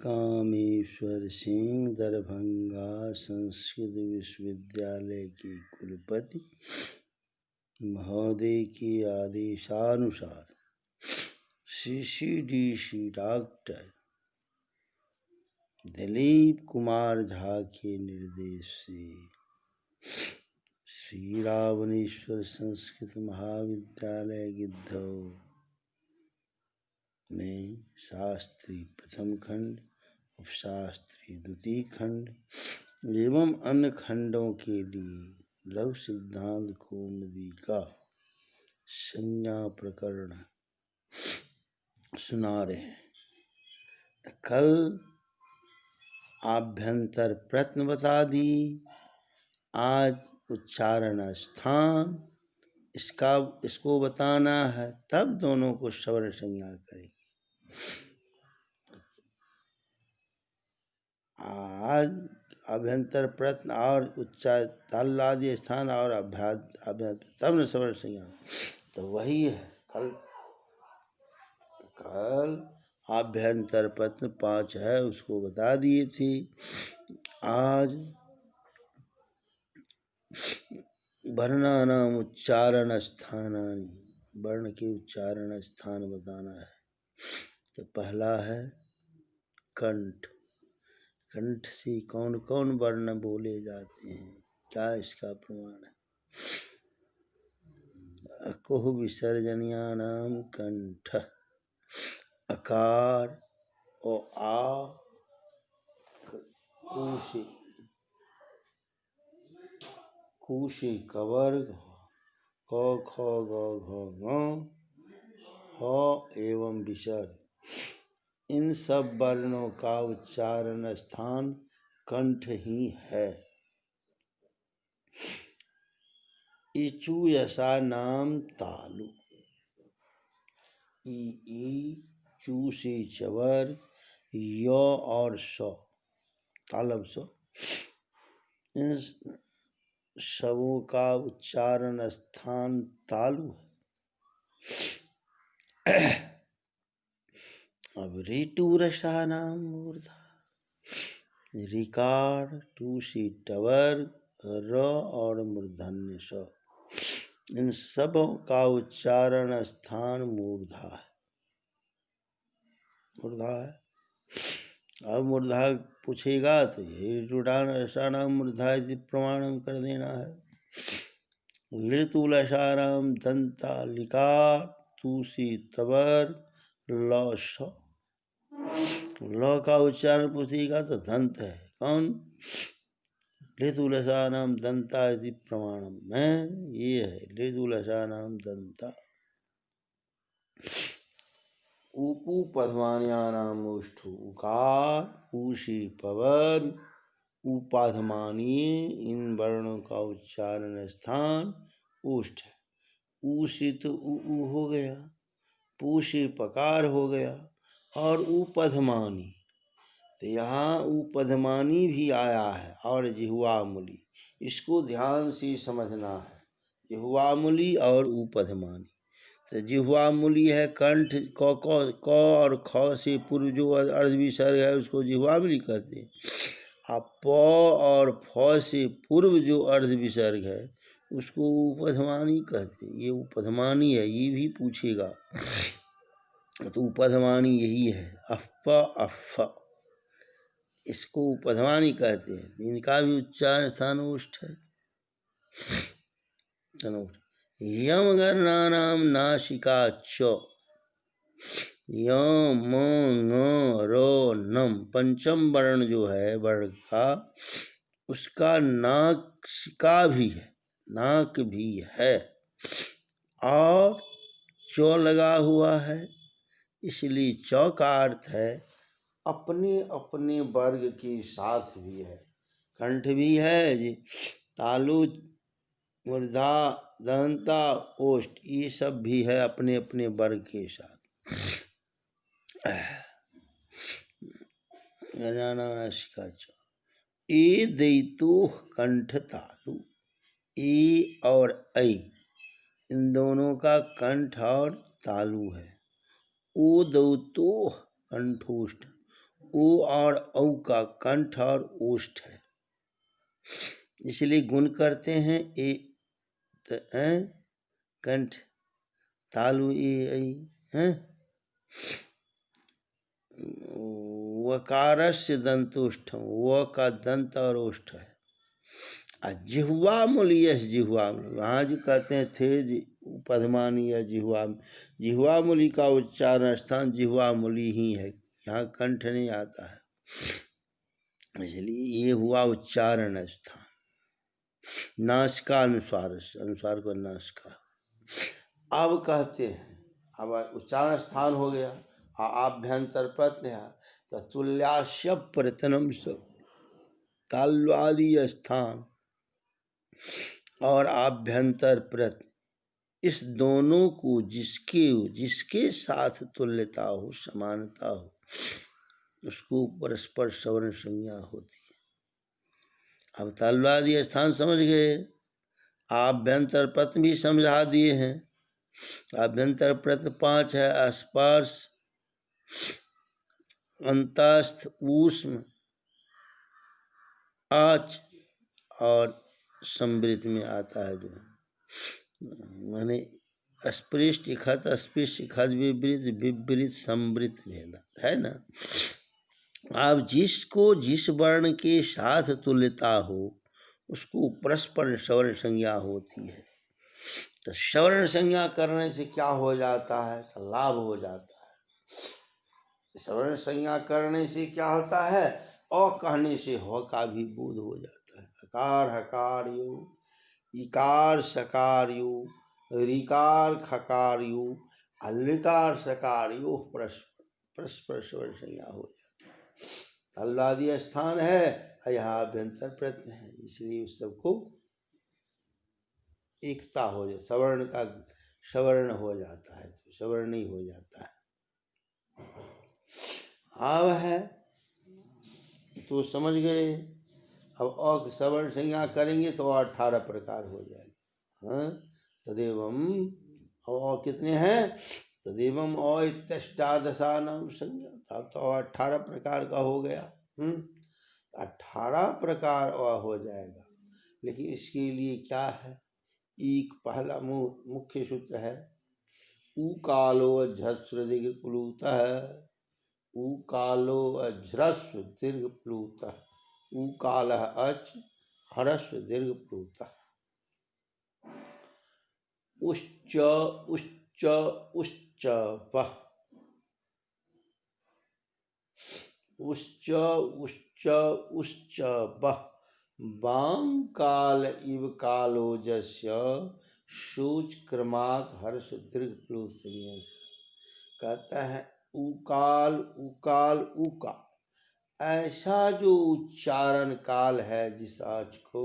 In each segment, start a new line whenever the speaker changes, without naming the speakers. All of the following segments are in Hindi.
कामेश्वर सिंह दरभंगा संस्कृत विश्वविद्यालय के कुलपति महोदय के आदेशानुसार CCDC डॉक्टर दिलीप कुमार झा के निर्देश से श्री रावणेश्वर संस्कृत महाविद्यालय गिद्धौर में शास्त्री प्रथम खंड, उपशास्त्री द्वितीय खंड एवं अन्य खंडों के लिए लघु सिद्धांत कौमुदी का संज्ञा प्रकरण सुना रहे हैं। कल आभ्यंतर प्रश्न बता दी, आज उच्चारण स्थान इसको बताना है, तब दोनों को सवर्ण संज्ञा करेंगे। आज अभ्यंतर प्रश्न और उच्चार तालादि स्थान और अभ्यंतर तब न सवर्ण संज्ञा, तो वही है। कल आभ्यंतर प्रश्न 5 है, उसको बता दिए थे। आज वर्णानाम उच्चारण स्थानानि, वर्ण के उच्चारण स्थान बताना है। तो पहला है कंठ। कंठ से कौन कौन वर्ण बोले जाते हैं, क्या इसका प्रमाण है? अकुह विसर्जनीयानाम कंठ, अकार ओ आ कुशी कवर क ख ग घ ङ ह एवं विसर्ग, इन सब वर्णों का उच्चारण स्थान कंठ ही है। इचु यसा नाम तालु, ई चू से चवर, य और स तालब स, इन सबों का उच्चारण स्थान तालु है। अब ऋतु रसा नाम मूर्धा, रिकार टू सी टवर, र और मूर्धन्य स, इन सबों का उच्चारण स्थान मूर्धा है। मूर्धा है। अब मूर्धा पूछेगा तो यही ऋतुरासानाम मूर्धा यदि प्रमाणम कर देना है। ऋतुलसानाम दंता लिकार तुसी तवर ल स, ल का उच्चारण पूछेगा तो दंत है। कौन? ऋतुलसानाम दंता यदि प्रमाणम में ये है, ऋतुलसानाम दंता। उपू पधमान्यानाम ओष्ठु, उकार ऊशी पवर उपाधमानीय, इन वर्णों का उच्चारण स्थान ओष्ठ है। ऊशी तो ऊ हो गया, पूशी पकार हो गया, और उपधमानी, तो यहाँ उपधमानी भी आया है, और जिह्वामूली, इसको ध्यान से समझना है। जिह्वामूली और उपधमानी, तो जिह्वामूली है कंठ, क और ख से पूर्व जो अर्ध विसर्ग है उसको जिह्वामूली कहते हैं। अब प और फ से पूर्व जो अर्ध विसर्ग है उसको उपधमानी कहते हैं। ये उपधमानी है, ये भी पूछेगा तो उपधमानी यही है। अफ अफ, इसको उपधमानी कहते हैं। इनका भी उच्चारण स्थान ओष्ठ है। यम गणानाम नासिका च, यम म ङ र नम, पंचम वर्ण जो है वर्ण का, उसका नासिका भी है, नाक भी है, और चौ लगा हुआ है, इसलिए चौ का अर्थ है अपने अपने वर्ग के साथ भी है। कंठ भी है, तालु मूर्धा दंता ओष्ठ, ये सब भी है अपने अपने वर्ग के साथ। ए दैतो कंठ तालु, ए और ऐ इन दोनों का कंठ और तालु है। ओ दौतो कंठोष्ठ, ओ और औ का कंठ और ओष्ठ है, इसलिए गुण करते हैं ए कंठ तालु ए ऐ हैं। वकारस्य दंतोष्ठम, व का दंत और ओष्ठ है। जिह्वा मूली, जिह्वा वहाँ जो कहते हैं थे पद्मानी या जिह्वा मूली का उच्चारण स्थान जिह्वा मूली ही है, यहाँ कंठ नहीं आता है, इसलिए ये हुआ उच्चारण स्थान। नासिका अनुस्वार, अनुस्वार को नासिका। अब कहते हैं, अब उच्चारण स्थान हो गया, आभ्यंतर प्रत्यय तो तुल्यास्य प्रतनम ताल्वादी स्थान और आभ्यंतर प्रत्यय, इस दोनों को जिसके साथ तुल्यता हो, समानता हो, उसको परस्पर सवर्ण संज्ञा होती है। अब ताल्वादी स्थान समझ गए, आभ्यंतर प्रत्यय भी समझा दिए हैं। आभ्यंतर प्रत्यय 5 है, स्पर्श, अंतस्थ, ऊष्म, आच और संवृत में आता है, जो माने अस्पृष्ट इखत, अस्पृश्य इखत, विवृत विवृत संवृत भेद है ना। अब जिसको जिस वर्ण के साथ तुल्यता हो उसको परस्पर सवर्ण संज्ञा होती है। तो सवर्ण संज्ञा करने से क्या हो जाता है, तो लाभ हो जाता है। सवर्ण संज्ञा करने से क्या होता है, अ कहने से ह का भी बोध हो जाता है। अकार हकार यु, इकार सकार यु, ऋकार खकार यु, अलकार सकार यु, परस्पर सवर्ण संज्ञा हो जाती है। ताल्वादी स्थान है, यहाँ अभ्यंतर प्रत्यय है, इसलिए उस सबको एकता हो जाए, सवर्ण का सवर्ण हो जाता है, तो सवर्ण ही हो जाता है। अब है तो समझ गए। अब अ सवर्ण संज्ञा करेंगे तो 18 प्रकार हो जाएगा। हाँ, तदेवम अ कितने हैं, तदेवम अष्टादशानाम संज्ञा, अब तो 18 प्रकार का हो गया। 18 प्रकार अ हो जाएगा, लेकिन इसके लिए क्या है, एक पहला मुख्य सूत्र है, उकालो झस्र दीर्घ प्लूत है, उकालो अझ्रस्व दीर्घ प्लूत, उकाल अच हरस्व दीर्घ प्लूत, उच्च उच्च उच्च प, उच्च उच्च उच्च ब, बांग काल इव कालो जस्य सूच क्रमात् हर्ष दीर्घ प्लुत। कहता है उकाल उकाल उका, ऐसा जो उच्चारण काल है जिस आज को,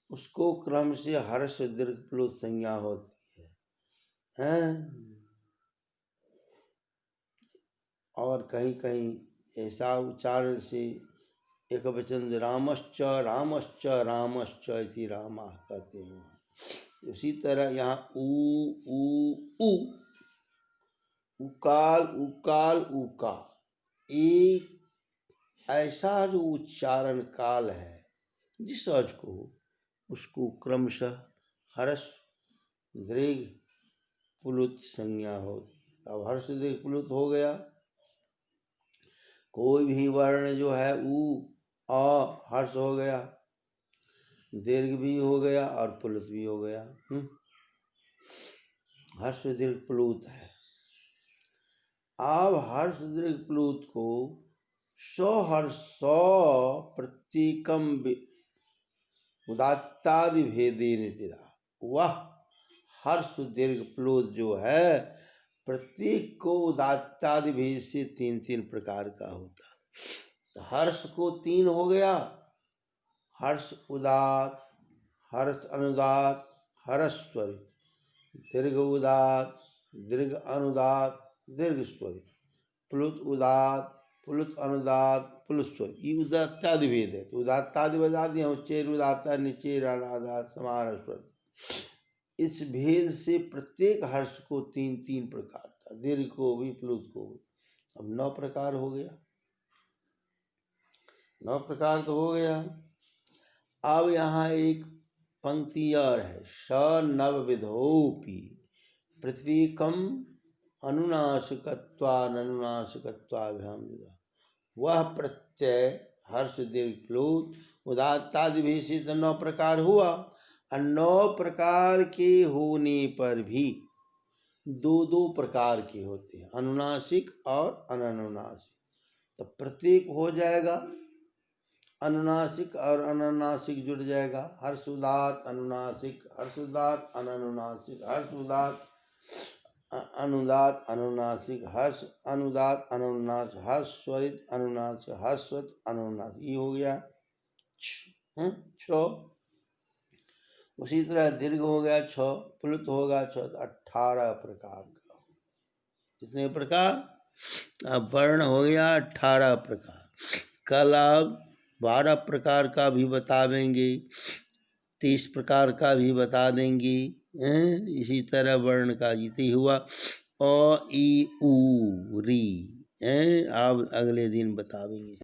उसको क्रम से हर्ष दीर्घ प्लुत संज्ञा होती है। और कहीं कहीं ऐसा उच्चारण से एक वचन रामश्च रामश्च रामश्च इति रामा कहते हैं। उसी तरह यहाँ उ उकाल उकाल उका, एक ऐसा जो उच्चारण काल है जिस अज को, उसको क्रमशः हर्ष दीर्घ प्लुत संज्ञा होती है। अब हर्ष दीर्घ प्लुत हो गया, कोई भी वर्ण जो है उ अ हर्ष हो गया, दीर्घ भी हो गया और प्लुत भी हो गया। हर्ष दीर्घ प्लुत है। अब हर्ष दीर्घ प्लुत को सहर्ष प्रतीकम उदात्तादि भेदेन, वह हर्ष दीर्घ प्लुत जो है प्रतीक को उदात्तादि भेद से 3 प्रकार का होता है। तो हर्ष को 3 हो गया, हर्ष उदात, हर्ष अनुदात, हर्ष स्वरित, दीर्घ उदात, दीर्घ अनुदात, दीर्घ स्वरित, प्लुत उदात, प्लुत अनुदात, प्लुत स्वरित, ये उदात्तादि भेद है। तो उदात्तादि बता दिए, उच्चेर उदात्ता, निचेर अनादात, समान स्वरित। इस भेद से प्रत्येक हर्ष को 3 प्रकार का, दीर्घ को भी प्लुत को भी अब 9 प्रकार हो गया, 9 प्रकार तो हो गया। अब यहाँ एक पंक्ति और है, स नवविधोपि प्रतीकम अनुनासिकत्वानुनासिकत्वाभ्याम युधा। वह प्रत्यय हर्ष दीर्घ प्लुत उदात्तादि विशेषित 9 प्रकार हुआ, और 9 प्रकार के होने पर भी 2 प्रकार के होते हैं, अनुनासिक और अननुनासिक। तो प्रत्येक हो जाएगा, अनुनासिक और अननुनासिक जुड़ जाएगा, हर्षोदात अनुनासिक, हर्षोदात अननुनासिक, हर्षोदात अनुदात अनुनासिक, हर्ष अनुदात अनुनासिक, हर्षस्वरित अनुनासिक, हर्षवत अनुनासिक। ये हो गया 6। उसी तरह दीर्घ हो गया 6, प्लुत होगा 6, 18 प्रकार का। कितने प्रकार? अब वर्ण हो गया 18 प्रकार। कल आप 12 प्रकार का भी बतावेंगे, 30 प्रकार का भी बता देंगे। इसी तरह वर्ण का जितनी हुआ अ ई उ री, आप अगले दिन बतावेंगे।